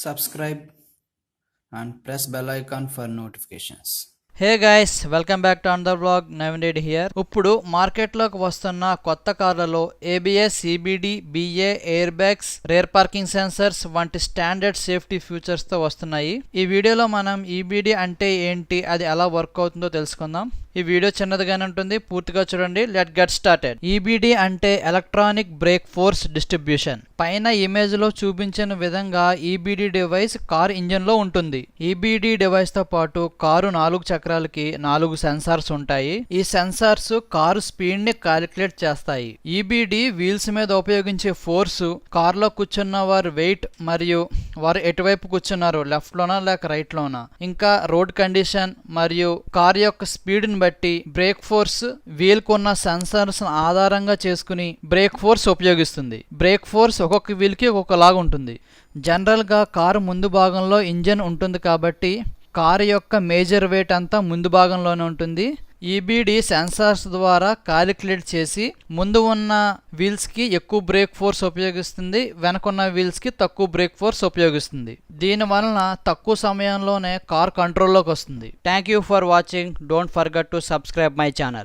subscribe and press bell icon for notifications. Hey guys welcome back to another blog. Naveen Reddy here. ఇప్పుడు మార్కెట్లోకి వస్తున్న కొత్త కార్లలో ABS, CBD, BA, air bags, rear parking sensors వంటి standard safety features తో వస్తున్నాయి. ఈ వీడియోలో మనం ఈబిడి అంటే ఏంటి, అది ఎలా వర్క్ అవుతుందో తెలుసుకుందాం. ఈ వీడియో చిన్నదిగానే ఉంటుంది, పూర్తిగా చూడండి. Let get started. ఈబిడి అంటే ఎలక్ట్రానిక్ బ్రేక్ ఫోర్స్ డిస్ట్రిబ్యూషన్. పైన ఇమేజ్ లో చూపించిన విధంగా ఈబిడి డివైస్ కార్ ఇంజిన్ లో ఉంటుంది. ఈబిడి డివైస్ తో పాటు కారు 4 చక్రాలకి 4 సెన్సార్స్ ఉంటాయి. ఈ సెన్సార్స్ కారు స్పీడ్ ని క్యాలిక్యులేట్ చేస్తాయి. ఈబిడి వీల్స్ మీద ఉపయోగించే ఫోర్సు, కారులో కూర్చున్న వారి వెయిట్ మరియు వారు ఎటువైపు కూర్చున్నారు, లెఫ్ట్ లోనా లేక రైట్ లోనా, ఇంకా రోడ్ కండిషన్ మరియు కార్ యొక్క స్పీడ్ ని బట్టి బ్రేక్ ఫోర్స్ వీల్ కున్న సెన్సార్స్ ఆధారంగా చేసుకుని బ్రేక్ ఫోర్స్ ఉపయోగిస్తుంది. బ్రేక్ ఫోర్స్ ఒక్కొక్క వీల్ కి ఒక్కొక్కలాగా ఉంటుంది. జనరల్ గా కారు ముందు భాగంలో ఇంజన్ ఉంటుంది కాబట్టి కారు యొక్క మేజర్ వెయిట్ అంతా ముందు భాగంలోనే ఉంటుంది. ఈబిడి సెన్సార్స్ ద్వారా క్యాలిక్యులేట్ చేసి ముందు ఉన్న వీల్స్ కి ఎక్కువ బ్రేక్ ఫోర్స్ ఉపయోగిస్తుంది, వెనకున్న వీల్స్ కి తక్కువ బ్రేక్ ఫోర్స్ ఉపయోగిస్తుంది. దీని వలన తక్కువ సమయంలోనే కార్ కంట్రోల్లోకి వస్తుంది. Thank you for watching. Don't forget to subscribe my channel.